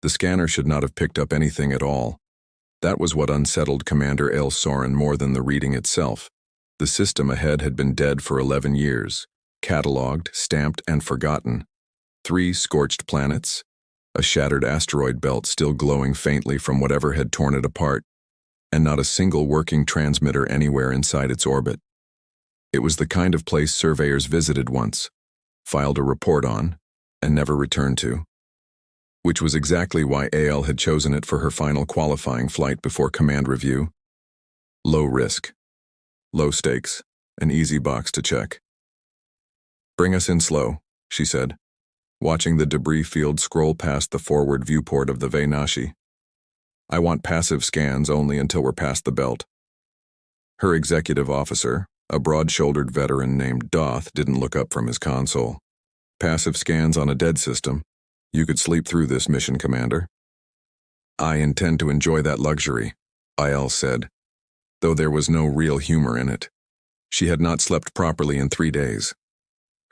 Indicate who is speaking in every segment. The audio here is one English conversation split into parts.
Speaker 1: The scanner should not have picked up anything at all. That was what unsettled Commander El Soren more than the reading itself. The system ahead had been dead for 11 years, catalogued, stamped, and forgotten. 3 scorched planets, a shattered asteroid belt still glowing faintly from whatever had torn it apart, and not a single working transmitter anywhere inside its orbit. It was the kind of place surveyors visited once, filed a report on, and never returned to. Which was exactly why AL had chosen it for her final qualifying flight before command review. Low risk, low stakes, an easy box to check. "Bring us in slow," she said, watching the debris field scroll past the forward viewport of the Venashi. "I want passive scans only until we're past the belt." Her executive officer, a broad-shouldered veteran named Doth, didn't look up from his console. "Passive scans on a dead system? You could sleep through this mission, Commander." "I intend to enjoy that luxury," IL said, though there was no real humor in it. She had not slept properly in 3 days.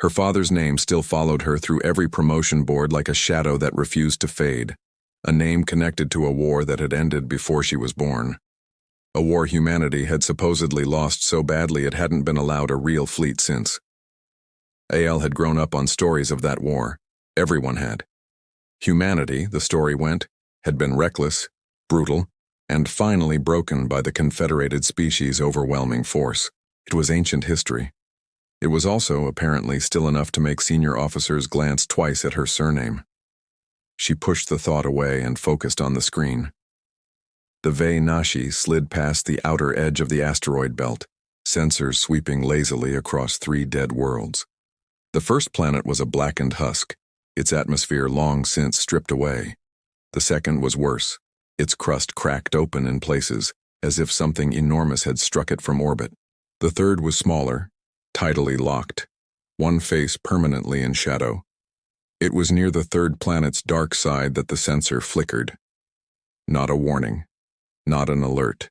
Speaker 1: Her father's name still followed her through every promotion board like a shadow that refused to fade, a name connected to a war that had ended before she was born. A war humanity had supposedly lost so badly it hadn't been allowed a real fleet since. AL had grown up on stories of that war. Everyone had. Humanity, the story went, had been reckless, brutal, and finally broken by the confederated species' overwhelming force. It was ancient history. It was also, apparently, still enough to make senior officers glance twice at her surname. She pushed the thought away and focused on the screen. The Venashi slid past the outer edge of the asteroid belt, sensors sweeping lazily across 3 dead worlds. The first planet was a blackened husk, its atmosphere long since stripped away. The second was worse, its crust cracked open in places, as if something enormous had struck it from orbit. The third was smaller, tidally locked, one face permanently in shadow. It was near the third planet's dark side that the sensor flickered. Not a warning, not an alert.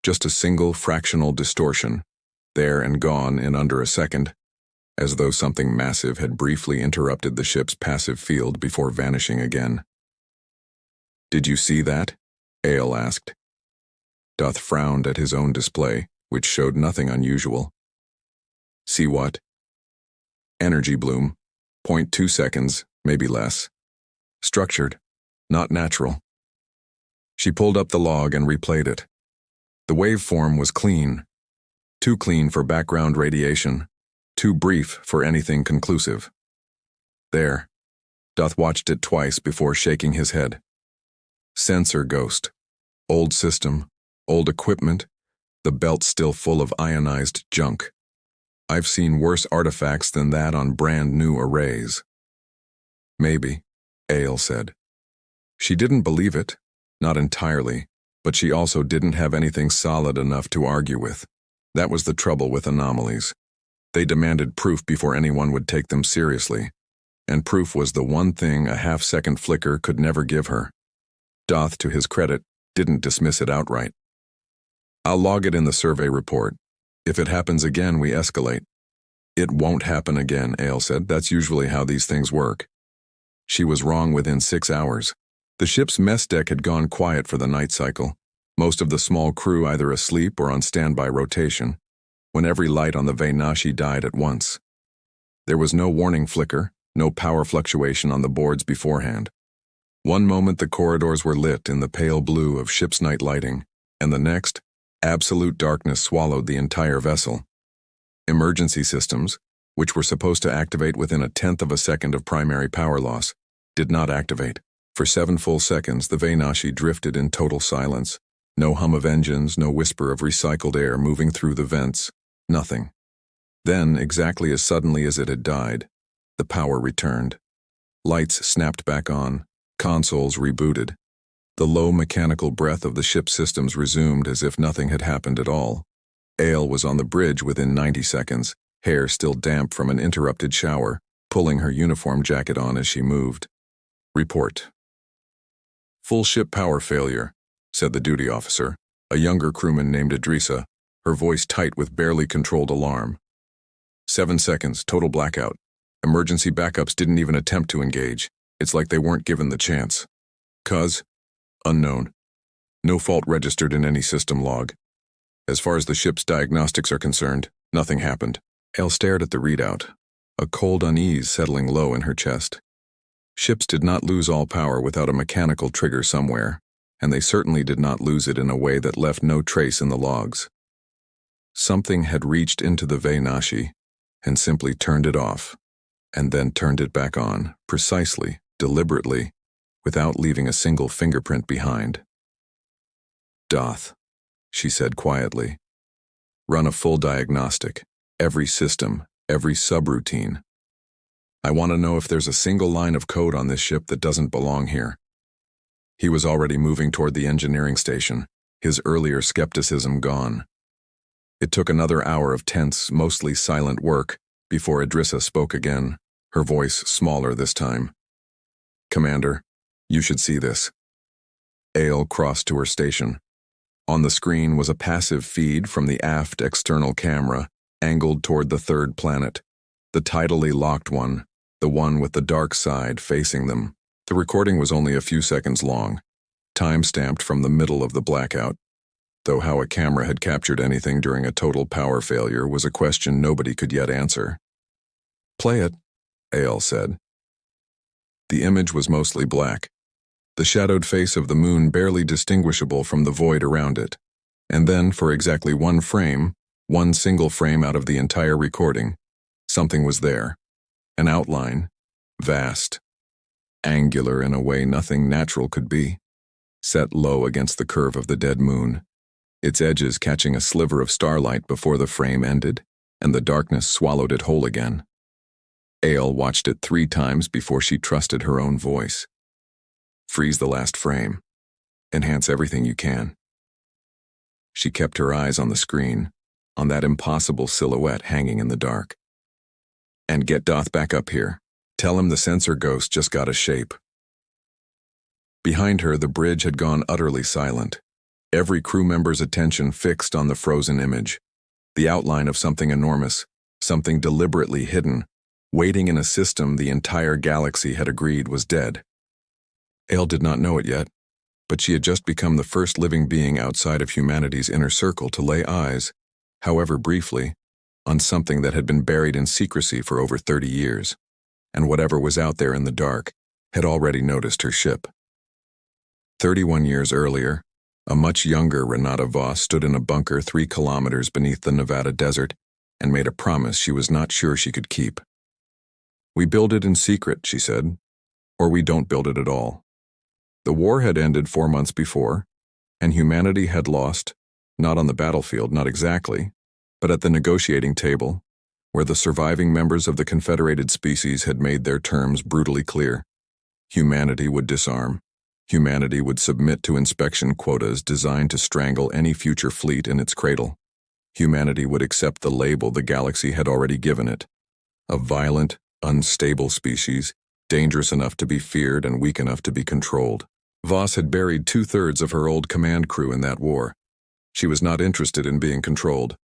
Speaker 1: Just a single fractional distortion, there and gone in under a second, as though something massive had briefly interrupted the ship's passive field before vanishing again. "Did you see that?" Ale asked. Doth frowned at his own display, which showed nothing unusual. "See what?" "Energy bloom. 0.2 seconds, maybe less. Structured, not natural." She pulled up the log and replayed it. The waveform was clean. Too clean for background radiation. Too brief for anything conclusive. There. Doth watched it twice before shaking his head. Sensor ghost. Old system. Old equipment. The belt still full of ionized junk. I've seen worse artifacts than that on brand new arrays. "Maybe," Ale said. She didn't believe it, not entirely, but she also didn't have anything solid enough to argue with. That was the trouble with anomalies. They demanded proof before anyone would take them seriously, and proof was the one thing a half-second flicker could never give her. Doth, to his credit, didn't dismiss it outright. "I'll log it in the survey report. If it happens again, we escalate." "It won't happen again," Ale said. "That's usually how these things work." She was wrong within 6 hours. The ship's mess deck had gone quiet for the night cycle, most of the small crew either asleep or on standby rotation, when every light on the Venashi died at once. There was no warning flicker, no power fluctuation on the boards beforehand. One moment the corridors were lit in the pale blue of ship's night lighting, and the next, absolute darkness swallowed the entire vessel. Emergency systems, which were supposed to activate within 1/10 of a second of primary power loss, did not activate. For 7 full seconds, the Venashi drifted in total silence. No hum of engines, no whisper of recycled air moving through the vents. Nothing. Then, exactly as suddenly as it had died, the power returned. Lights snapped back on, consoles rebooted. The low mechanical breath of the ship's systems resumed as if nothing had happened at all. Ale was on the bridge within 90 seconds, hair still damp from an interrupted shower, pulling her uniform jacket on as she moved. "Report." "Full ship power failure," said the duty officer, a younger crewman named Idrissa, her voice tight with barely controlled alarm. 7 seconds, total blackout. Emergency backups didn't even attempt to engage. It's like they weren't given the chance." Cause? Unknown. No fault registered in any system log. As far as the ship's diagnostics are concerned, nothing happened. Elle stared at the readout, a cold unease settling low in her chest. Ships did not lose all power without a mechanical trigger somewhere, and they certainly did not lose it in a way that left no trace in the logs. Something had reached into the Venashi and simply turned it off, and then turned it back on, precisely, deliberately, without leaving a single fingerprint behind. "Doth," she said quietly. "Run a full diagnostic, every system, every subroutine. I want to know if there's a single line of code on this ship that doesn't belong here." He was already moving toward the engineering station, his earlier skepticism gone. It took another hour of tense, mostly silent work before Idrissa spoke again, her voice smaller this time. "Commander, you should see this." Ale crossed to her station. On the screen was a passive feed from the aft external camera, angled toward the third planet, the tidally locked one, the one with the dark side facing them. The recording was only a few seconds long, time-stamped from the middle of the blackout, though how a camera had captured anything during a total power failure was a question nobody could yet answer. "Play it," Ale said. The image was mostly black, the shadowed face of the moon barely distinguishable from the void around it, and then for exactly one frame, one single frame out of the entire recording, something was there, an outline, vast, angular in a way nothing natural could be, set low against the curve of the dead moon, its edges catching a sliver of starlight before the frame ended, and the darkness swallowed it whole again. Ale watched it 3 times before she trusted her own voice. "Freeze the last frame. Enhance everything you can." She kept her eyes on the screen, on that impossible silhouette hanging in the dark. "And get Doth back up here. Tell him the sensor ghost just got a shape." Behind her, the bridge had gone utterly silent, every crew member's attention fixed on the frozen image, the outline of something enormous, something deliberately hidden, waiting in a system the entire galaxy had agreed was dead. Ale did not know it yet, but she had just become the first living being outside of humanity's inner circle to lay eyes, however briefly, on something that had been buried in secrecy for over 30 years, and whatever was out there in the dark had already noticed her ship. 31 years earlier, a much younger Renata Voss stood in a bunker 3 kilometers beneath the Nevada desert and made a promise she was not sure she could keep. "We build it in secret," she said, "or we don't build it at all." The war had ended 4 months before, and humanity had lost, not on the battlefield, not exactly, but at the negotiating table, where the surviving members of the confederated species had made their terms brutally clear. Humanity would disarm. Humanity would submit to inspection quotas designed to strangle any future fleet in its cradle. Humanity would accept the label the galaxy had already given it, a violent, unstable species, dangerous enough to be feared and weak enough to be controlled. Voss had buried 2/3 of her old command crew in that war. She was not interested in being controlled.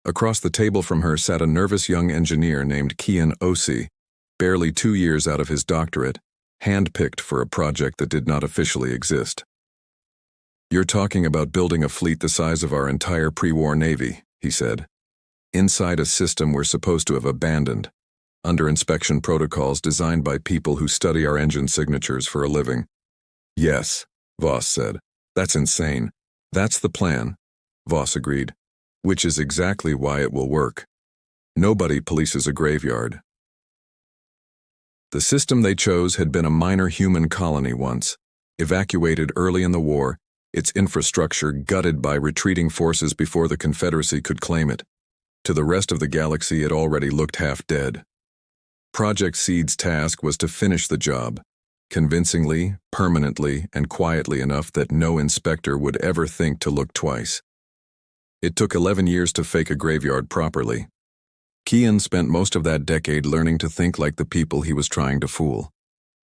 Speaker 1: Across the table from her sat a nervous young engineer named Kian Osi, barely 2 years out of his doctorate, handpicked for a project that did not officially exist. "You're talking about building a fleet the size of our entire pre-war navy," he said, "inside a system we're supposed to have abandoned, under inspection protocols designed by people who study our engine signatures for a living." "Yes," Voss said. "That's insane." "That's the plan," Voss agreed, "which is exactly why it will work. Nobody polices a graveyard." The system they chose had been a minor human colony once, evacuated early in the war, its infrastructure gutted by retreating forces before the Confederacy could claim it. To the rest of the galaxy, it already looked half dead. Project Seed's task was to finish the job, convincingly, permanently, and quietly enough that no inspector would ever think to look twice. It took 11 years to fake a graveyard properly. Kian spent most of that decade learning to think like the people he was trying to fool.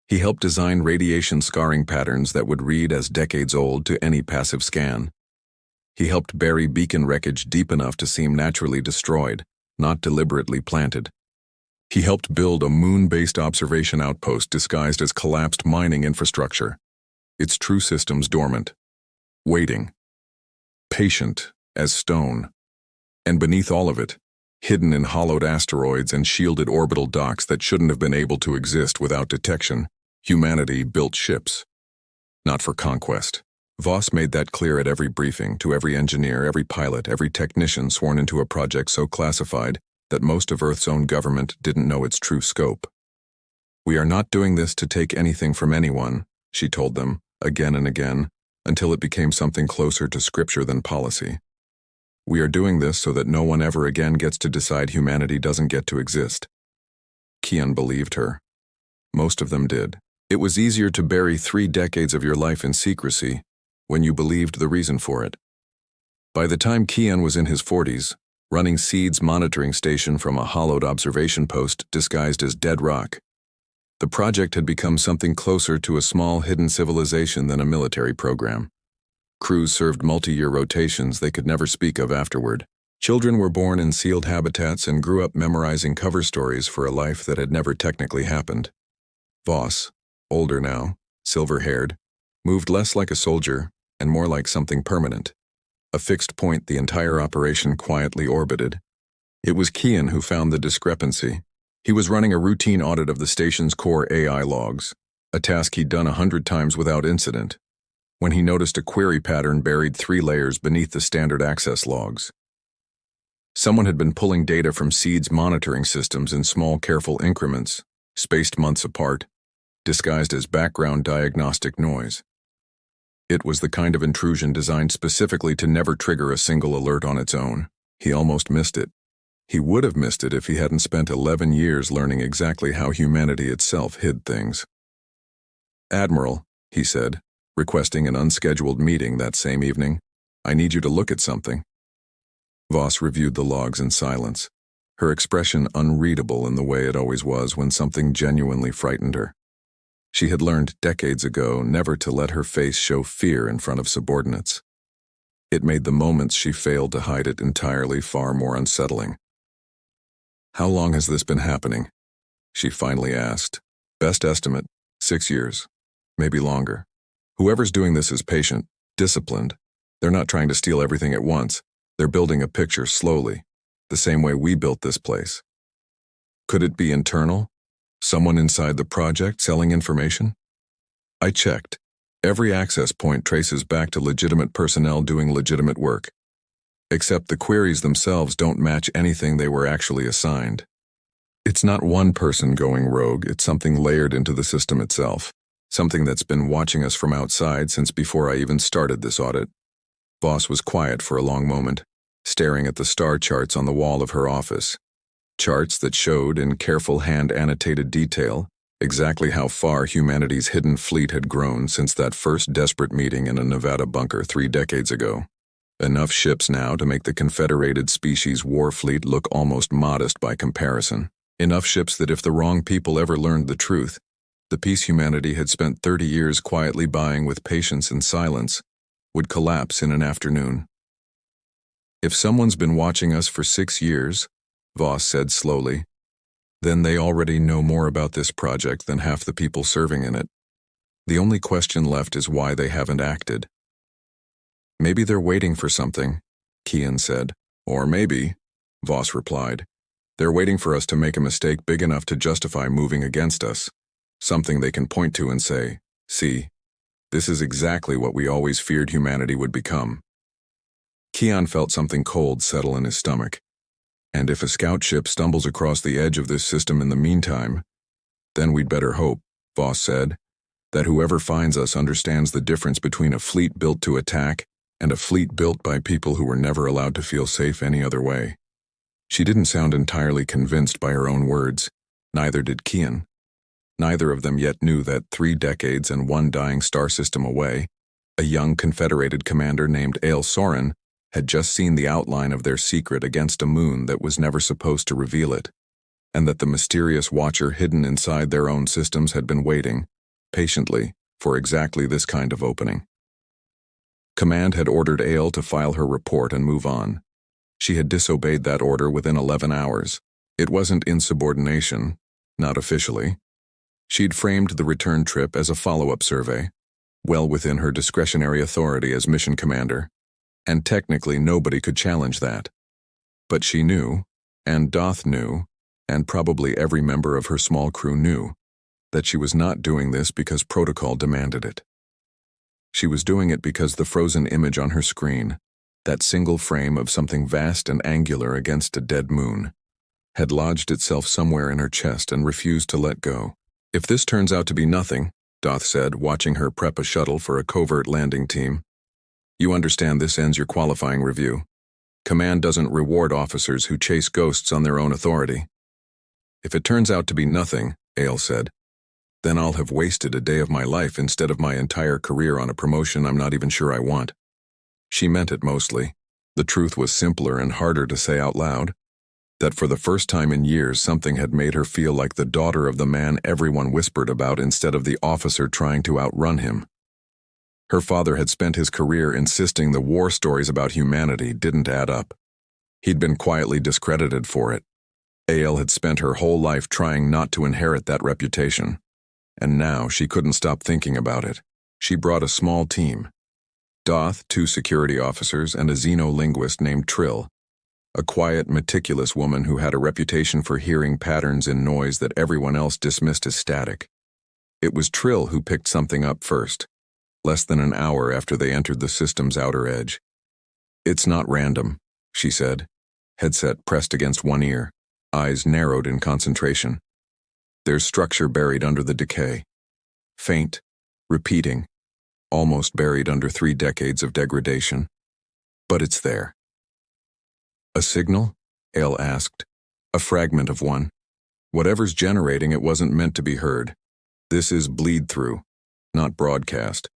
Speaker 1: He helped design radiation scarring patterns that would read as decades old to any passive scan. He helped bury beacon wreckage deep enough to seem naturally destroyed, not deliberately planted. He helped build a moon-based observation outpost disguised as collapsed mining infrastructure, its true systems dormant, waiting, patient as stone. And beneath all of it, hidden in hollowed asteroids and shielded orbital docks that shouldn't have been able to exist without detection, humanity built ships. Not for conquest. Voss made that clear at every briefing, to every engineer, every pilot, every technician sworn into a project so classified that most of Earth's own government didn't know its true scope. "We are not doing this to take anything from anyone," she told them, again and again, until it became something closer to scripture than policy. "We are doing this so that no one ever again gets to decide humanity doesn't get to exist." Kian believed her. Most of them did. It was easier to bury 3 decades of your life in secrecy when you believed the reason for it. By the time Kian was in his 40s, running SEED's monitoring station from a hollowed observation post disguised as dead rock, the project had become something closer to a small hidden civilization than a military program. Crews served multi-year rotations they could never speak of afterward. Children were born in sealed habitats and grew up memorizing cover stories for a life that had never technically happened. Voss, older now, silver-haired, moved less like a soldier and more like something permanent. A fixed point the entire operation quietly orbited. It was Kian who found the discrepancy. He was running a routine audit of the station's core AI logs, a task he'd done 100 times without incident, when he noticed a query pattern buried 3 layers beneath the standard access logs. Someone had been pulling data from SEED's monitoring systems in small, careful increments, spaced months apart, disguised as background diagnostic noise. It was the kind of intrusion designed specifically to never trigger a single alert on its own. He almost missed it. He would have missed it if he hadn't spent 11 years learning exactly how humanity itself hid things. "Admiral," he said, requesting an unscheduled meeting that same evening, "I need you to look at something." Voss reviewed the logs in silence, her expression unreadable in the way it always was when something genuinely frightened her. She had learned decades ago never to let her face show fear in front of subordinates. It made the moments she failed to hide it entirely far more unsettling. "How long has this been happening?" she finally asked. "Best estimate, 6 years, maybe longer. Whoever's doing this is patient, disciplined. They're not trying to steal everything at once. They're building a picture slowly, the same way we built this place." "Could it be internal? Someone inside the project selling information?" "I checked. Every access point traces back to legitimate personnel doing legitimate work. Except the queries themselves don't match anything they were actually assigned. It's not one person going rogue, it's something layered into the system itself. Something that's been watching us from outside since before I even started this audit." Voss was quiet for a long moment, staring at the star charts on the wall of her office. Charts that showed, in careful hand-annotated detail, exactly how far humanity's hidden fleet had grown since that first desperate meeting in a Nevada bunker 3 decades ago. Enough ships now to make the Confederated Species war fleet look almost modest by comparison. Enough ships that if the wrong people ever learned the truth, the peace humanity had spent 30 years quietly buying with patience and silence would collapse in an afternoon. "If someone's been watching us for 6 years, Voss said slowly, "then they already know more about this project than half the people serving in it. The only question left is why they haven't acted." "Maybe they're waiting for something," Kian said. "Or maybe," Voss replied, "they're waiting for us to make a mistake big enough to justify moving against us. Something they can point to and say, 'See, this is exactly what we always feared humanity would become.'" Kian felt something cold settle in his stomach. "And if a scout ship stumbles across the edge of this system in the meantime, then we'd better hope," Voss said, "that whoever finds us understands the difference between a fleet built to attack and a fleet built by people who were never allowed to feel safe any other way." She didn't sound entirely convinced by her own words. Neither did Kian. Neither of them yet knew that 3 decades and 1 dying star system away, a young Confederated commander named Ail Soren had just seen the outline of their secret against a moon that was never supposed to reveal it, and that the mysterious watcher hidden inside their own systems had been waiting, patiently, for exactly this kind of opening. Command had ordered Ail to file her report and move on. She had disobeyed that order within 11 hours, It wasn't insubordination, not officially. She'd framed the return trip as a follow-up survey, well within her discretionary authority as mission commander, and technically nobody could challenge that. But she knew, and Doth knew, and probably every member of her small crew knew, that she was not doing this because protocol demanded it. She was doing it because the frozen image on her screen, that single frame of something vast and angular against a dead moon, had lodged itself somewhere in her chest and refused to let go. If this turns out to be nothing, Doth said, watching her prep a shuttle for a covert landing team, you understand this ends your qualifying review. Command doesn't reward officers who chase ghosts on their own authority. If it turns out to be nothing, Ale said, then I'll have wasted a day of my life instead of my entire career on a promotion I'm not even sure I want. She meant it mostly. The truth was simpler and harder to say out loud, that for the first time in years something had made her feel like the daughter of the man everyone whispered about instead of the officer trying to outrun him. Her father had spent his career insisting the war stories about humanity didn't add up. He'd been quietly discredited for it. Ale had spent her whole life trying not to inherit that reputation. And now she couldn't stop thinking about it. She brought a small team. Doth, 2 security officers, and a xenolinguist named Trill, a quiet, meticulous woman who had a reputation for hearing patterns in noise that everyone else dismissed as static. It was Trill who picked something up first, less than an hour after they entered the system's outer edge. It's not random, she said, headset pressed against one ear, eyes narrowed in concentration. There's structure buried under the decay. Faint, repeating, almost buried under 3 decades of degradation. But it's there. A signal? Ale asked. A fragment of one. Whatever's generating it wasn't meant to be heard. This is bleed-through, not broadcast.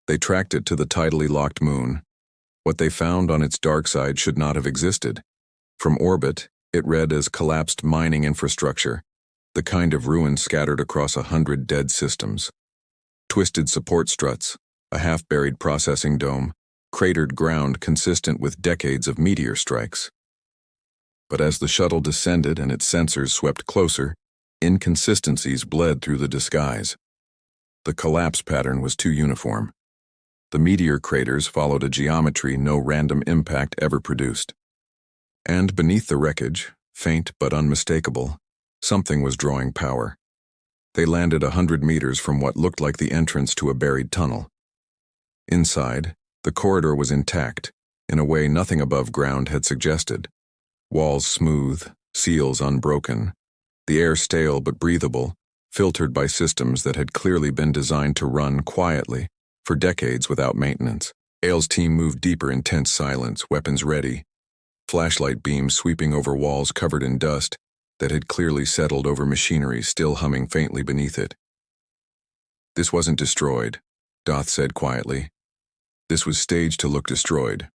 Speaker 1: They tracked it to the tidally locked moon. What they found on its dark side should not have existed. From orbit, it read as collapsed mining infrastructure, the kind of ruin scattered across 100 dead systems. Twisted support struts, a half-buried processing dome, cratered ground consistent with decades of meteor strikes. But as the shuttle descended and its sensors swept closer, inconsistencies bled through the disguise. The collapse pattern was too uniform. The meteor craters followed a geometry no random impact ever produced. And beneath the wreckage, faint but unmistakable, something was drawing power. They landed 100 meters from what looked like the entrance to a buried tunnel. Inside, the corridor was intact, in a way nothing above ground had suggested. Walls smooth, seals unbroken, the air stale but breathable, filtered by systems that had clearly been designed to run quietly, for decades without maintenance. Ale's team moved deeper in tense silence, weapons ready, flashlight beams sweeping over walls covered in dust that had clearly settled over machinery still humming faintly beneath it. This wasn't destroyed, Doth said quietly. This was staged to look destroyed.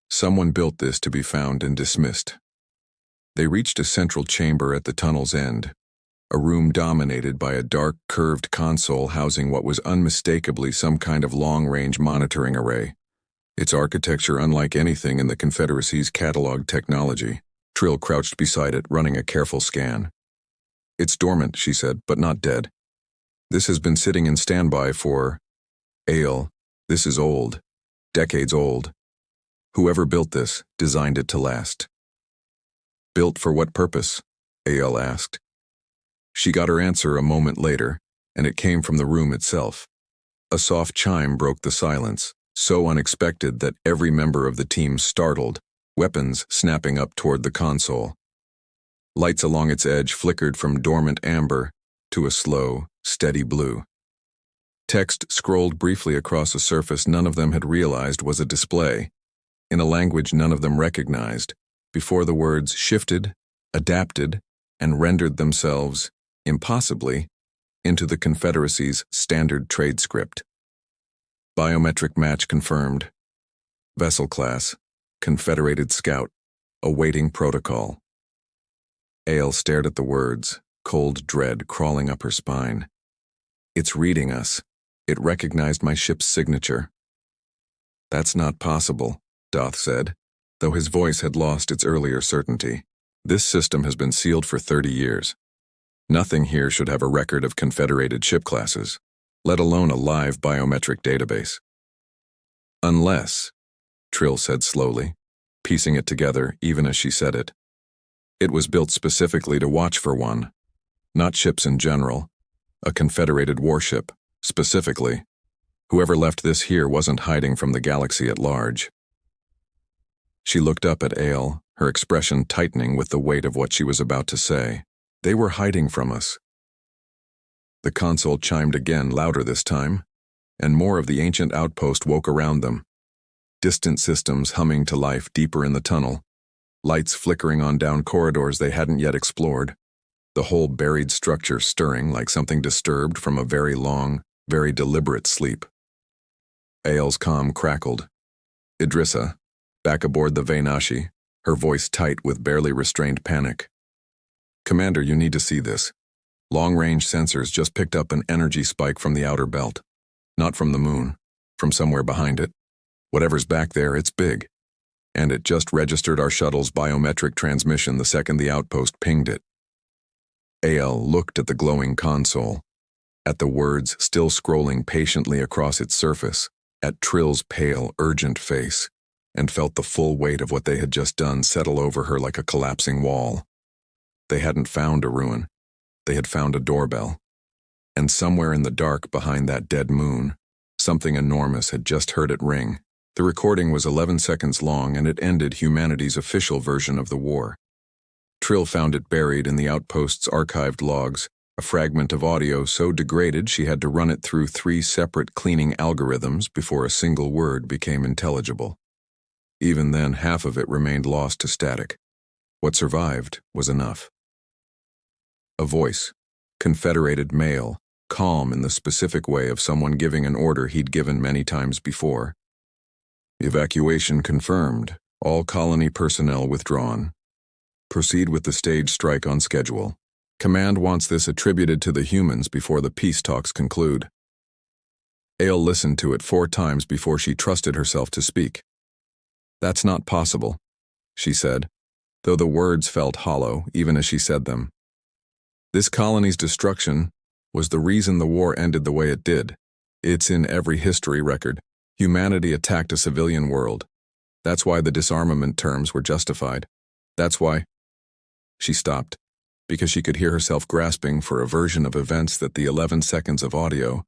Speaker 1: Someone built this to be found and dismissed. They reached a central chamber at the tunnel's end, a room dominated by a dark, curved console housing what was unmistakably some kind of long-range monitoring array, its architecture unlike anything in the Confederacy's catalog technology. Trill crouched beside it, running a careful scan. It's dormant, she said, but not dead. This has been sitting in standby for... Ale, this is old. Decades old. Whoever built this designed it to last. Built for what purpose? Ale asked. She got her answer a moment later, and it came from the room itself. A soft chime broke the silence, so unexpected that every member of the team startled, weapons snapping up toward the console. Lights along its edge flickered from dormant amber to a slow, steady blue. Text scrolled briefly across a surface none of them had realized was a display, in a language none of them recognized, before the words shifted, adapted, and rendered themselves, impossibly, into the Confederacy's standard trade script. Biometric match confirmed. Vessel class, Confederated Scout, awaiting protocol. Ale stared at the words, cold dread crawling up her spine. It's reading us. It recognized my ship's signature. That's not possible, Doth said, though his voice had lost its earlier certainty. This system has been sealed for 30 years. Nothing here should have a record of Confederated ship classes, let alone a live biometric database. Unless, Trill said slowly, piecing it together even as she said it. It was built specifically to watch for one, not ships in general, a Confederated warship, specifically. Whoever left this here wasn't hiding from the galaxy at large. She looked up at Ale, her expression tightening with the weight of what she was about to say. They were hiding from us. The console chimed again, louder this time, and more of the ancient outpost woke around them. Distant systems humming to life deeper in the tunnel, lights flickering on down corridors they hadn't yet explored, the whole buried structure stirring like something disturbed from a very long, very deliberate sleep. Ale's comm crackled. Idrissa, back aboard the Venashi, her voice tight with barely restrained panic. Commander, you need to see this. Long-range sensors just picked up an energy spike from the outer belt. Not from the moon, from somewhere behind it. Whatever's back there, it's big. And it just registered our shuttle's biometric transmission the second the outpost pinged it. AL looked at the glowing console, at the words still scrolling patiently across its surface, at Trill's pale, urgent face, and felt the full weight of what they had just done settle over her like a collapsing wall. They hadn't found a ruin. They had found a doorbell. And somewhere in the dark behind that dead moon, something enormous had just heard it ring. The recording was 11 seconds long, and it ended humanity's official version of the war. Trill found it buried in the outpost's archived logs, a fragment of audio so degraded she had to run it through 3 separate cleaning algorithms before a single word became intelligible. Even then, half of it remained lost to static. What survived was enough. A voice, Confederated male, calm in the specific way of someone giving an order he'd given many times before. Evacuation confirmed. All colony personnel withdrawn. Proceed with the stage strike on schedule. Command wants this attributed to the humans before the peace talks conclude. Ale listened to it 4 times before she trusted herself to speak. That's not possible, she said, though the words felt hollow even as she said them. This colony's destruction was the reason the war ended the way it did. It's in every history record. Humanity attacked a civilian world. That's why the disarmament terms were justified. That's why. She stopped, because she could hear herself grasping for a version of events that the 11 seconds of audio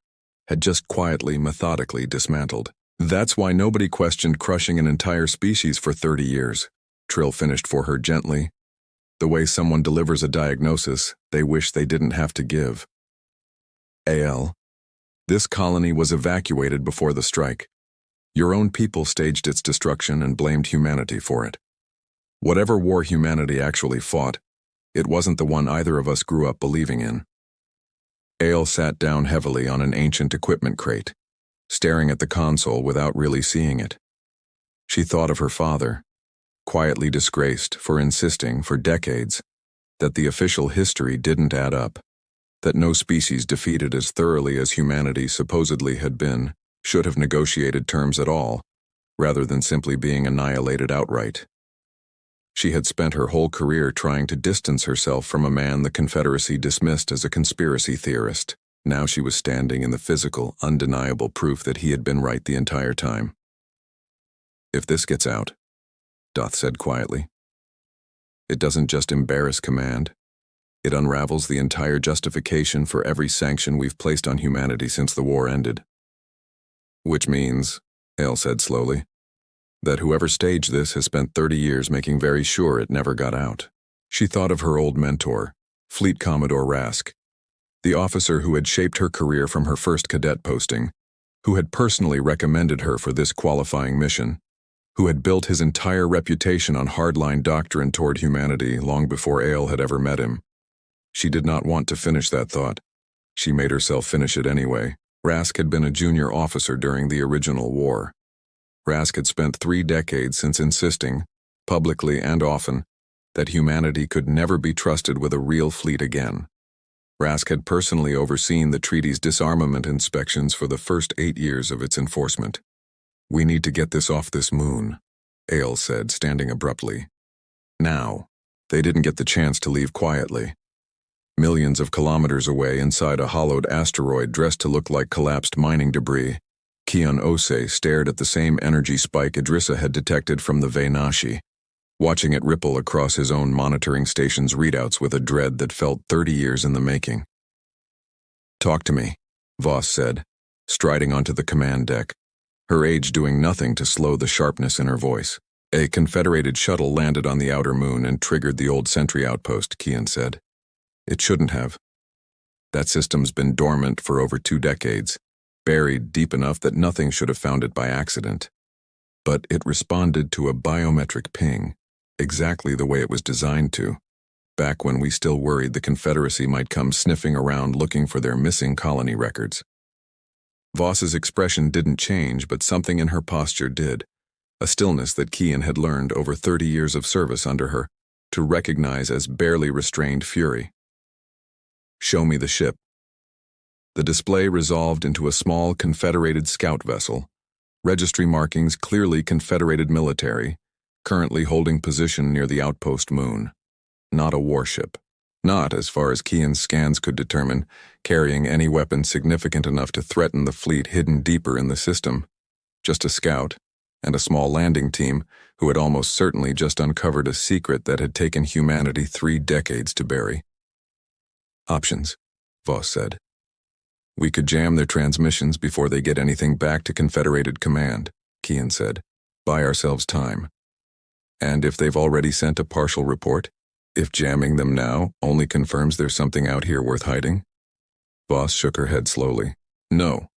Speaker 1: had just quietly, methodically dismantled. That's why nobody questioned crushing an entire species for 30 years, Trill finished for her gently. The way someone delivers a diagnosis they wish they didn't have to give. AL. This colony was evacuated before the strike. Your own people staged its destruction and blamed humanity for it. Whatever war humanity actually fought, it wasn't the one either of us grew up believing in. Ale sat down heavily on an ancient equipment crate, staring at the console without really seeing it. She thought of her father, quietly disgraced for insisting for decades that the official history didn't add up, that no species defeated as thoroughly as humanity supposedly had been should have negotiated terms at all, rather than simply being annihilated outright. She had spent her whole career trying to distance herself from a man the Confederacy dismissed as a conspiracy theorist. Now she was standing in the physical, undeniable proof that he had been right the entire time. If this gets out, Doth said quietly, it doesn't just embarrass Command. It unravels the entire justification for every sanction we've placed on humanity since the war ended. Which means, Ale said slowly, that whoever staged this has spent 30 years making very sure it never got out. She thought of her old mentor, Fleet Commodore Rask, the officer who had shaped her career from her first cadet posting, who had personally recommended her for this qualifying mission, who had built his entire reputation on hardline doctrine toward humanity long before Ale had ever met him. She did not want to finish that thought. She made herself finish it anyway. Rask had been a junior officer during the original war. Rask had spent 3 decades since insisting, publicly and often, that humanity could never be trusted with a real fleet again. Rask had personally overseen the treaty's disarmament inspections for the first 8 years of its enforcement. We need to get this off this moon, Ale said, standing abruptly. Now. They didn't get the chance to leave quietly. Millions of kilometers away inside a hollowed asteroid dressed to look like collapsed mining debris, Kian Ose stared at the same energy spike Idrissa had detected from the Venashi, watching it ripple across his own monitoring station's readouts with a dread that felt 30 years in the making. "Talk to me," Voss said, striding onto the command deck, her age doing nothing to slow the sharpness in her voice. "A Confederated shuttle landed on the outer moon and triggered the old sentry outpost," Kian said. "It shouldn't have. That system's been dormant for over 2 decades, buried deep enough that nothing should have found it by accident. But it responded to a biometric ping, exactly the way it was designed to, back when we still worried the Confederacy might come sniffing around looking for their missing colony records." Voss's expression didn't change, but something in her posture did, a stillness that Kian had learned over 30 years of service under her to recognize as barely restrained fury. "Show me the ship." The display resolved into a small Confederated scout vessel, registry markings clearly Confederated military, currently holding position near the outpost moon. Not a warship. Not, as far as Kian's scans could determine, carrying any weapon significant enough to threaten the fleet hidden deeper in the system. Just a scout, and a small landing team who had almost certainly just uncovered a secret that had taken humanity 3 decades to bury. "Options," Voss said. "We could jam their transmissions before they get anything back to Confederated command," Kian said. "Buy ourselves time. And if they've already sent a partial report, if jamming them now only confirms there's something out here worth hiding?" Voss shook her head slowly. "No.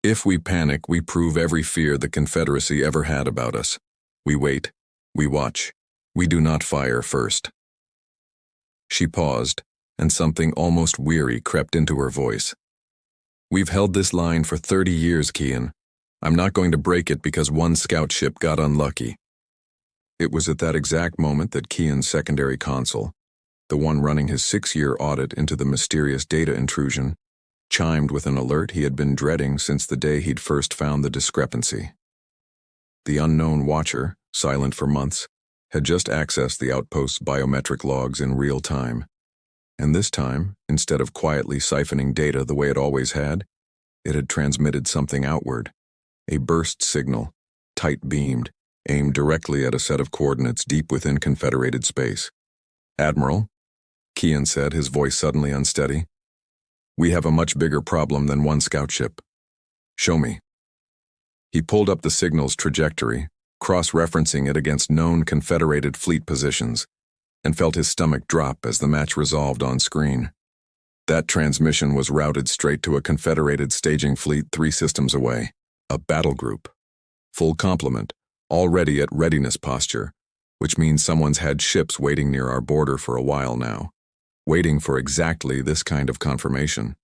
Speaker 1: If we panic, we prove every fear the Confederacy ever had about us. We wait. We watch. We do not fire first." She paused, and something almost weary crept into her voice. "We've held this line for 30 years, Kian. I'm not going to break it because one scout ship got unlucky." It was at that exact moment that Kian's secondary console, the one running his 6-year audit into the mysterious data intrusion, chimed with an alert he had been dreading since the day he'd first found the discrepancy. The unknown watcher, silent for months, had just accessed the outpost's biometric logs in real time. And this time, instead of quietly siphoning data the way it always had, it had transmitted something outward. A burst signal, tight-beamed, aimed directly at a set of coordinates deep within Confederated space. "Admiral," Kian said, his voice suddenly unsteady, "we have a much bigger problem than one scout ship. Show me." He pulled up the signal's trajectory, cross-referencing it against known Confederated fleet positions, and felt his stomach drop as the match resolved on screen. That transmission was routed straight to a Confederated staging fleet 3 systems away, a battle group. Full complement, already at readiness posture, which means someone's had ships waiting near our border for a while now, waiting for exactly this kind of confirmation.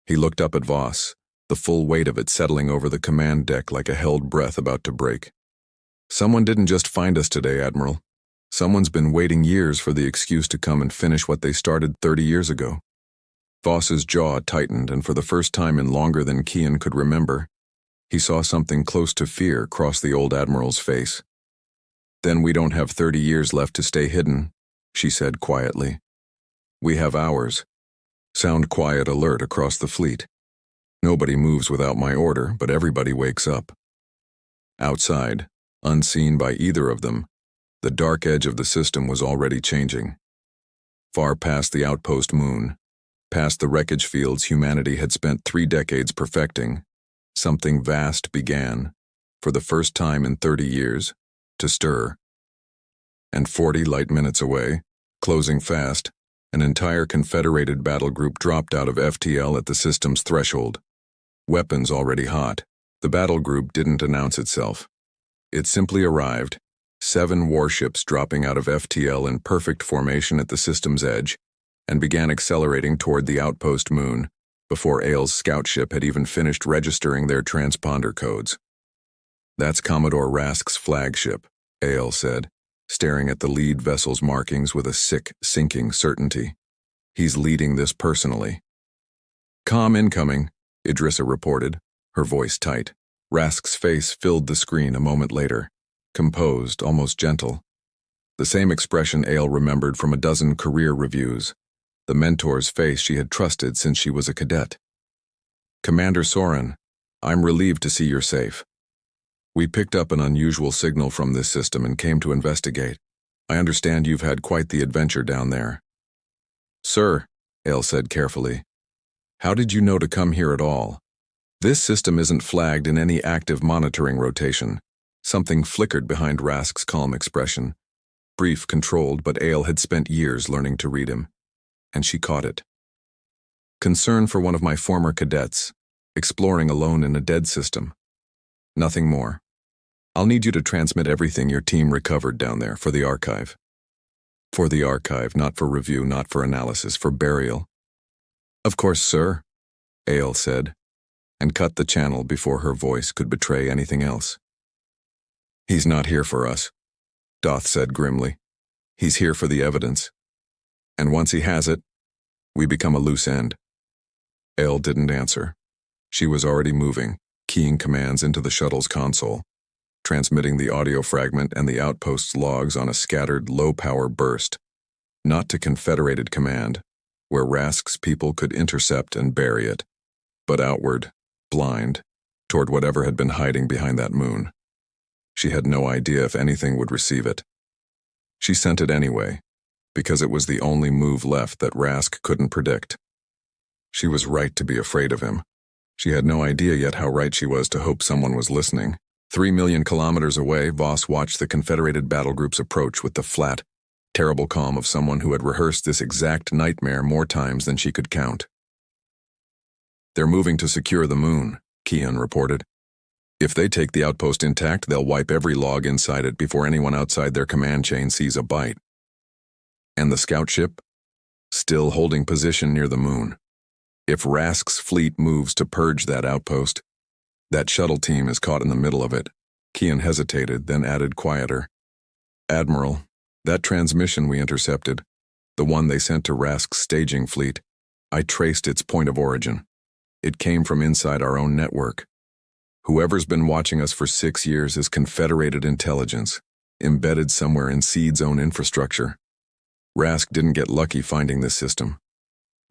Speaker 1: He looked up at Voss, the full weight of it settling over the command deck like a held breath about to break. "Someone didn't just find us today, Admiral. Someone's been waiting years for the excuse to come and finish what they started 30 years ago." Voss's jaw tightened, and for the first time in longer than Kian could remember, he saw something close to fear cross the old Admiral's face. "Then we don't have 30 years left to stay hidden," she said quietly. "We have hours. Sound quiet alert across the fleet. Nobody moves without my order, but everybody wakes up." Outside, unseen by either of them, the dark edge of the system was already changing. Far past the outpost moon, past the wreckage fields humanity had spent 3 decades perfecting, something vast began, for the first time in 30 years, to stir. And 40 light minutes away, closing fast, an entire Confederated battle group dropped out of FTL at the system's threshold. Weapons already hot, the battle group didn't announce itself. It simply arrived, 7 warships dropping out of FTL in perfect formation at the system's edge, and began accelerating toward the outpost moon, before Aile's scout ship had even finished registering their transponder codes. "That's Commodore Rask's flagship," Aile said, staring at the lead vessel's markings with a sick, sinking certainty. "He's leading this personally." "Comm incoming," Idrissa reported, her voice tight. Rask's face filled the screen a moment later, composed, almost gentle. The same expression Ale remembered from a dozen career reviews, the mentor's face she had trusted since she was a cadet. "Commander Soren, I'm relieved to see you're safe. We picked up an unusual signal from this system and came to investigate. I understand you've had quite the adventure down there." "Sir," Ale said carefully, "how did you know to come here at all? This system isn't flagged in any active monitoring rotation." Something flickered behind Rask's calm expression. Brief, controlled, but Ale had spent years learning to read him. And she caught it. "Concern for one of my former cadets, exploring alone in a dead system. Nothing more. I'll need you to transmit everything your team recovered down there for the archive." "For the archive, not for review, not for analysis, for burial." "Of course, sir," Ale said, and cut the channel before her voice could betray anything else. "He's not here for us," Doth said grimly. "He's here for the evidence. And once he has it, we become a loose end." Ale didn't answer. She was already moving, keying commands into the shuttle's console, transmitting the audio fragment and the outpost's logs on a scattered, low-power burst, not to Confederated Command, where Rask's people could intercept and bury it, but outward, blind, toward whatever had been hiding behind that moon. She had no idea if anything would receive it. She sent it anyway, because it was the only move left that Rask couldn't predict. She was right to be afraid of him. She had no idea yet how right she was to hope someone was listening. 3 million kilometers away, Voss watched the Confederated battle groups approach with the flat, terrible calm of someone who had rehearsed this exact nightmare more times than she could count. "They're moving to secure the moon," Keon reported. "If they take the outpost intact, they'll wipe every log inside it before anyone outside their command chain sees a bite." "And the scout ship?" "Still holding position near the moon. If Rask's fleet moves to purge that outpost, that shuttle team is caught in the middle of it." Keon hesitated, then added quieter, "Admiral, that transmission we intercepted, the one they sent to Rask's staging fleet, I traced its point of origin. It came from inside our own network. Whoever's been watching us for 6 years is Confederated intelligence, embedded somewhere in Seed's own infrastructure. Rask didn't get lucky finding this system.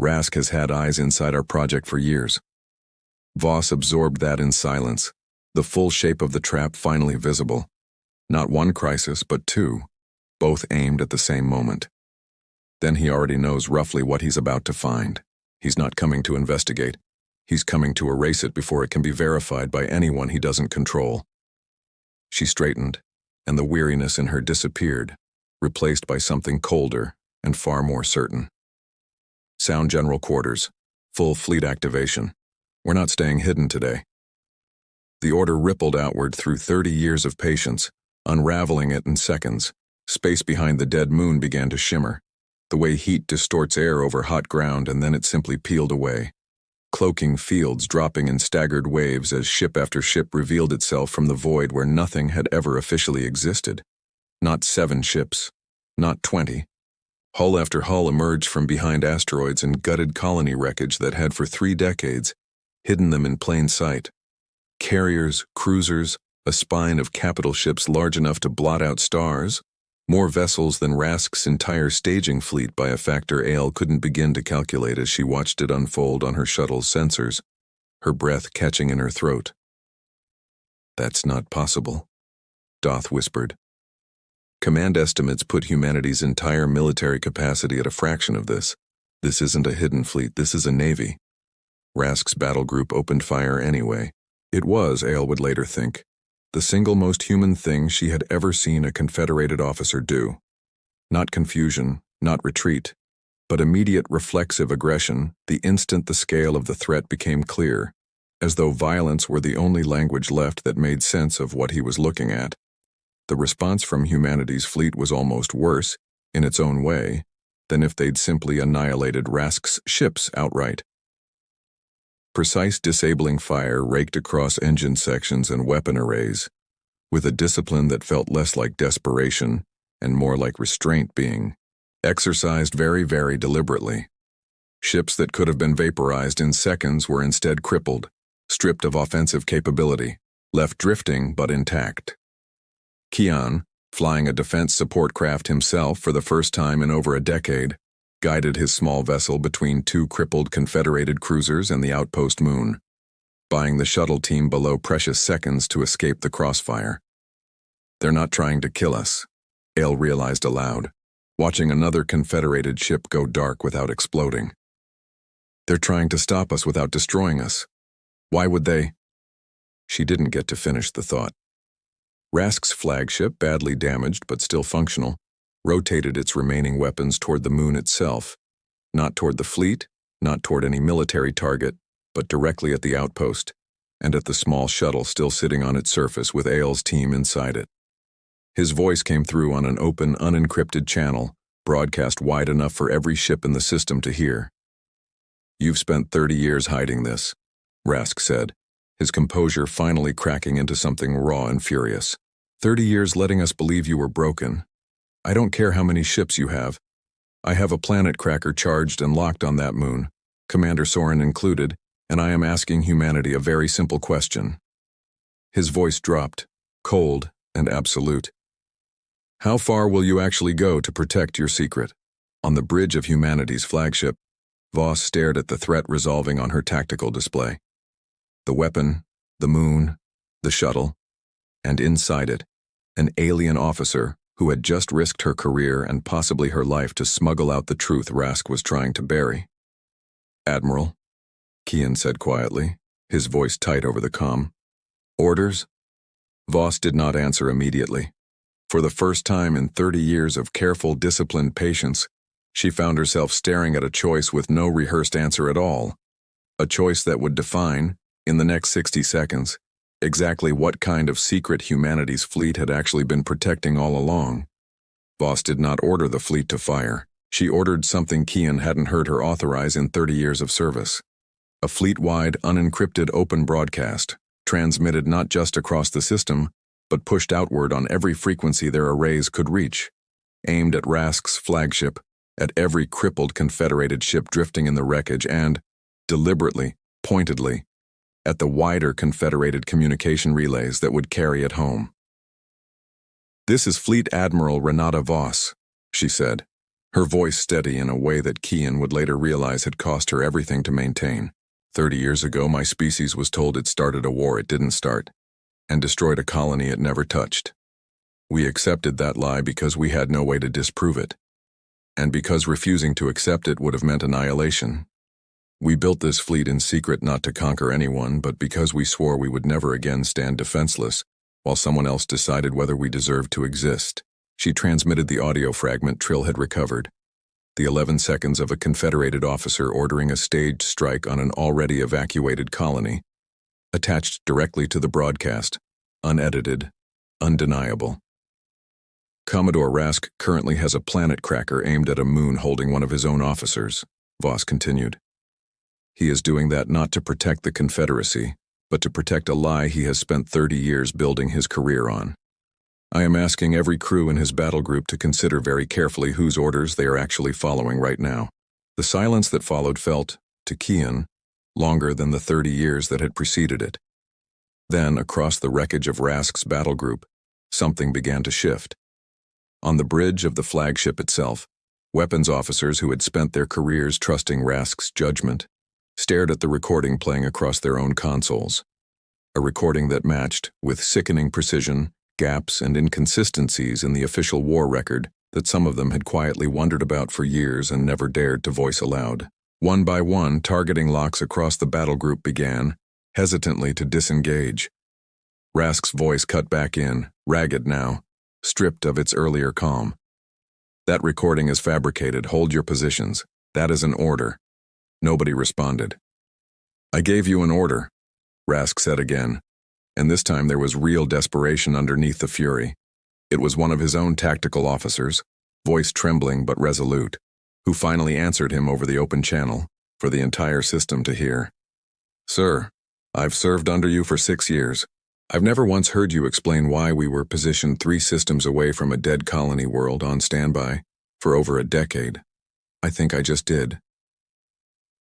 Speaker 1: Rask has had eyes inside our project for years." Voss absorbed that in silence, the full shape of the trap finally visible. Not one crisis, but two, both aimed at the same moment. Then he already knows roughly what he's about to find. He's not coming to investigate. He's coming to erase it before it can be verified by anyone he doesn't control. She straightened, and the weariness in her disappeared, replaced by something colder and far more certain. "Sound General Quarters. Full fleet activation. We're not staying hidden today." The order rippled outward through 30 years of patience, unraveling it in seconds. Space behind the dead moon began to shimmer, the way heat distorts air over hot ground, and then it simply peeled away. Cloaking fields dropping in staggered waves as ship after ship revealed itself from the void where nothing had ever officially existed. Not 7 ships, not 20. Hull after hull emerged from behind asteroids and gutted colony wreckage that had for 3 decades hidden them in plain sight. Carriers, cruisers, a spine of capital ships large enough to blot out stars, more vessels than Rask's entire staging fleet by a factor Ale couldn't begin to calculate as she watched it unfold on her shuttle's sensors, her breath catching in her throat. "That's not possible," Doth whispered. "Command estimates put humanity's entire military capacity at a fraction of this. This isn't a hidden fleet, this is a navy." Rask's battle group opened fire anyway. It was, Ale would later think, the single most human thing she had ever seen a Confederated officer do. Not confusion, not retreat, but immediate reflexive aggression the instant the scale of the threat became clear, as though violence were the only language left that made sense of what he was looking at. The response from humanity's fleet was almost worse, in its own way, than if they'd simply annihilated Rask's ships outright. Precise disabling fire raked across engine sections and weapon arrays, with a discipline that felt less like desperation and more like restraint being exercised very, very deliberately. Ships that could have been vaporized in seconds were instead crippled, stripped of offensive capability, left drifting but intact. Keon, flying a defense support craft himself for the first time in over a decade, guided his small vessel between two crippled Confederated cruisers and the outpost moon, buying the shuttle team below precious seconds to escape the crossfire. They're not trying to kill us, Ale realized aloud, watching another Confederated ship go dark without exploding. They're trying to stop us without destroying us. Why would they? She didn't get to finish the thought. Rask's flagship, badly damaged but still functional, rotated its remaining weapons toward the moon itself, not toward the fleet, not toward any military target, but directly at the outpost, and at the small shuttle still sitting on its surface with Ale's team inside it. His voice came through on an open, unencrypted channel, broadcast wide enough for every ship in the system to hear. "You've spent 30 years hiding this," Rask said, his composure finally cracking into something raw and furious. 30 years letting us believe you were broken. I don't care how many ships you have. I have a planet cracker charged and locked on that moon, Commander Soren included, and I am asking humanity a very simple question." His voice dropped, cold and absolute. "How far will you actually go to protect your secret?" On the bridge of humanity's flagship, Voss stared at the threat resolving on her tactical display. The weapon, the moon, the shuttle, and inside it, an alien officer who had just risked her career and possibly her life to smuggle out the truth Rask was trying to bury. "Admiral," Kian said quietly, his voice tight over the comm. "Orders?" Voss did not answer immediately. For the first time in 30 years of careful, disciplined patience, she found herself staring at a choice with no rehearsed answer at all. A choice that would define, in the next 60 seconds, exactly what kind of secret humanity's fleet had actually been protecting all along. Voss did not order the fleet to fire. She ordered something Kian hadn't heard her authorize in 30 years of service. A fleet-wide, unencrypted open broadcast, transmitted not just across the system, but pushed outward on every frequency their arrays could reach, aimed at Rask's flagship, at every crippled Confederated ship drifting in the wreckage and, deliberately, pointedly, at the wider Confederated communication relays that would carry it home. "This is Fleet Admiral Renata Voss," she said, her voice steady in a way that Kian would later realize had cost her everything to maintain. 30 years ago, my species was told it started a war it didn't start, and destroyed a colony it never touched. We accepted that lie because we had no way to disprove it, and because refusing to accept it would have meant annihilation. We built this fleet in secret not to conquer anyone, but because we swore we would never again stand defenseless while someone else decided whether we deserved to exist. She transmitted the audio fragment Trill had recovered, the 11 seconds of a Confederated officer ordering a staged strike on an already evacuated colony, attached directly to the broadcast, unedited, undeniable. "Commodore Rask currently has a planet cracker aimed at a moon holding one of his own officers," Voss continued. "He is doing that not to protect the Confederacy, but to protect a lie he has spent 30 years building his career on. I am asking every crew in his battle group to consider very carefully whose orders they are actually following right now." The silence that followed felt, to Kian, longer than the 30 years that had preceded it. Then, across the wreckage of Rask's battle group, something began to shift. On the bridge of the flagship itself, weapons officers who had spent their careers trusting Rask's judgment stared at the recording playing across their own consoles. A recording that matched, with sickening precision, gaps and inconsistencies in the official war record that some of them had quietly wondered about for years and never dared to voice aloud. One by one, targeting locks across the battle group began, hesitantly to disengage. Rask's voice cut back in, ragged now, stripped of its earlier calm. "That recording is fabricated. Hold your positions. That is an order." Nobody responded. "I gave you an order," Rask said again, and this time there was real desperation underneath the fury. It was one of his own tactical officers, voice trembling but resolute, who finally answered him over the open channel, for the entire system to hear. "Sir, I've served under you for 6 years. I've never once heard you explain why we were positioned 3 systems away from a dead colony world on standby for over a decade. I think I just did."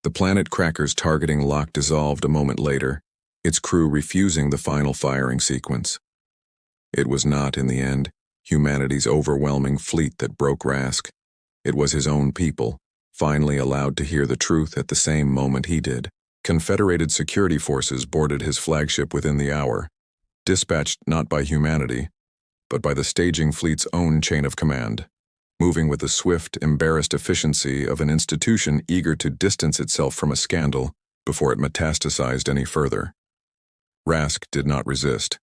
Speaker 1: The planet cracker's targeting lock dissolved a moment later, its crew refusing the final firing sequence. It was not, in the end, humanity's overwhelming fleet that broke Rask. It was his own people, finally allowed to hear the truth at the same moment he did. Confederated security forces boarded his flagship within the hour, dispatched not by humanity, but by the staging fleet's own chain of command, moving with the swift, embarrassed efficiency of an institution eager to distance itself from a scandal before it metastasized any further. Rask did not resist.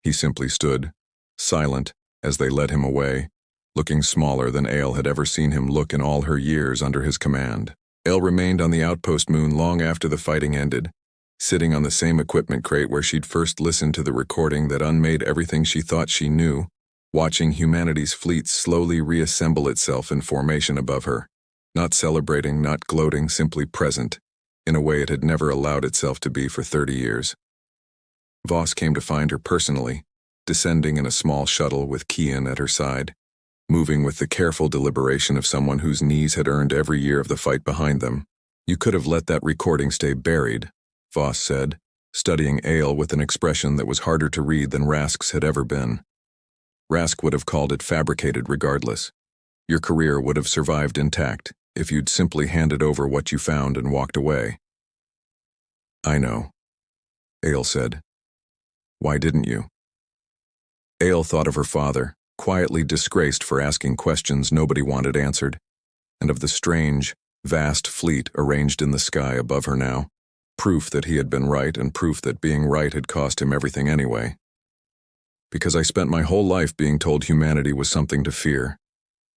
Speaker 1: He simply stood, silent, as they led him away, looking smaller than Ale had ever seen him look in all her years under his command. Ale remained on the outpost moon long after the fighting ended, sitting on the same equipment crate where she'd first listened to the recording that unmade everything she thought she knew, watching humanity's fleet slowly reassemble itself in formation above her, not celebrating, not gloating, simply present, in a way it had never allowed itself to be for 30 years. Voss came to find her personally, descending in a small shuttle with Kian at her side, moving with the careful deliberation of someone whose knees had earned every year of the fight behind them. "You could have let that recording stay buried," Voss said, studying Ale with an expression that was harder to read than Rask's had ever been. Rask would have called it fabricated regardless. Your career would have survived intact if you'd simply handed over what you found and walked away. "I know," Ale said. "Why didn't you?" Ale thought of her father, quietly disgraced for asking questions nobody wanted answered, and of the strange, vast fleet arranged in the sky above her now, proof that he had been right and proof that being right had cost him everything anyway. "Because I spent my whole life being told humanity was something to fear,"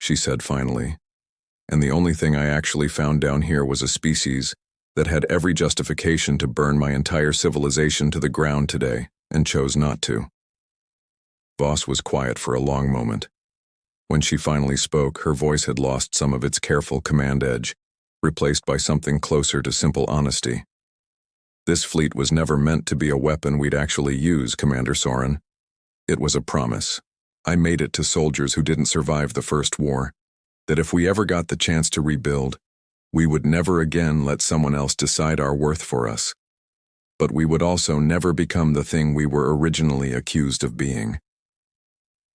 Speaker 1: she said finally, "and the only thing I actually found down here was a species that had every justification to burn my entire civilization to the ground today, and chose not to." Voss was quiet for a long moment. When she finally spoke, her voice had lost some of its careful command edge, replaced by something closer to simple honesty. "This fleet was never meant to be a weapon we'd actually use, Commander Soren. It was a promise. I made it to soldiers who didn't survive the First War, that if we ever got the chance to rebuild, we would never again let someone else decide our worth for us. But we would also never become the thing we were originally accused of being."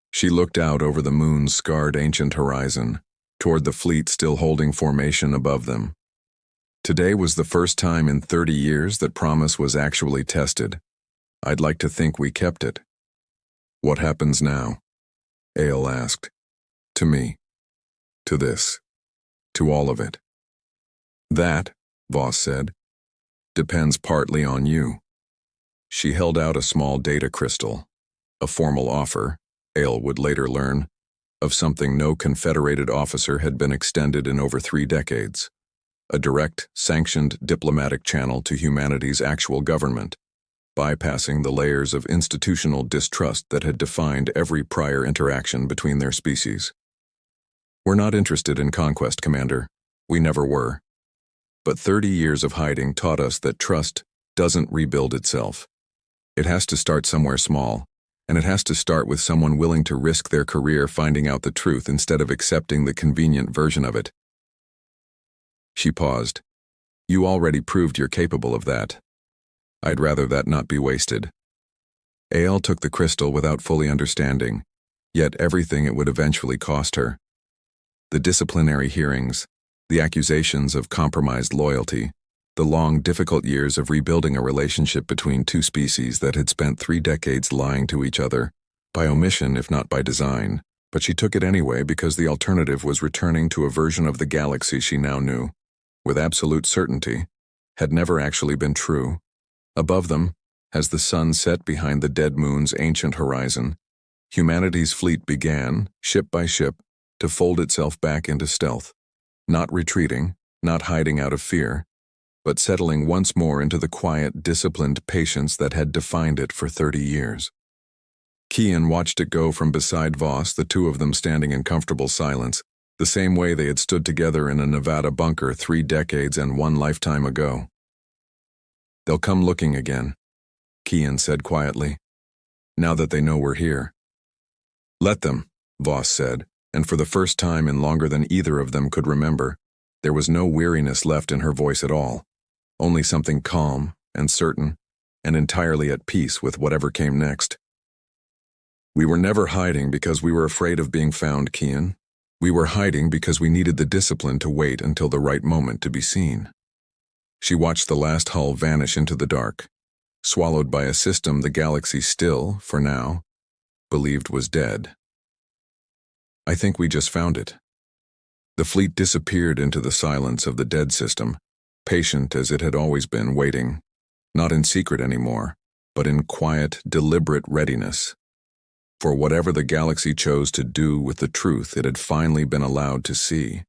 Speaker 1: She looked out over the moon's scarred ancient horizon, toward the fleet still holding formation above them. Today was the first time in 30 years that promise was actually tested. I'd like to think we kept it. "What happens now?" Ale asked. "To me. To this. To all of it." "That," Voss said, "depends partly on you." She held out a small data crystal, a formal offer, Ale would later learn, of something no Confederated officer had been extended in over 3 decades, a direct, sanctioned diplomatic channel to humanity's actual government, bypassing the layers of institutional distrust that had defined every prior interaction between their species. "We're not interested in conquest, Commander. We never were. But 30 years of hiding taught us that trust doesn't rebuild itself. It has to start somewhere small, and it has to start with someone willing to risk their career finding out the truth instead of accepting the convenient version of it." She paused. "You already proved you're capable of that. I'd rather that not be wasted." Ale took the crystal without fully understanding, yet everything it would eventually cost her. The disciplinary hearings, the accusations of compromised loyalty, the long, difficult years of rebuilding a relationship between two species that had spent 3 decades lying to each other, by omission if not by design, but she took it anyway because the alternative was returning to a version of the galaxy she now knew, with absolute certainty, had never actually been true. Above them, as the sun set behind the dead moon's ancient horizon, humanity's fleet began, ship by ship, to fold itself back into stealth, not retreating, not hiding out of fear, but settling once more into the quiet, disciplined patience that had defined it for 30 years. Kian watched it go from beside Voss, the two of them standing in comfortable silence, the same way they had stood together in a Nevada bunker 3 decades and 1 lifetime ago. "They'll come looking again," Kian said quietly, "now that they know we're here." "Let them," Voss said, and for the first time in longer than either of them could remember, there was no weariness left in her voice at all, only something calm and certain and entirely at peace with whatever came next. We were never hiding because we were afraid of being found, Kian. We were hiding because we needed the discipline to wait until the right moment to be seen. She watched the last hull vanish into the dark, swallowed by a system the galaxy still, for now, believed was dead. I think we just found it. The fleet disappeared into the silence of the dead system, patient as it had always been, waiting, not in secret anymore, but in quiet, deliberate readiness. For whatever the galaxy chose to do with the truth it had finally been allowed to see.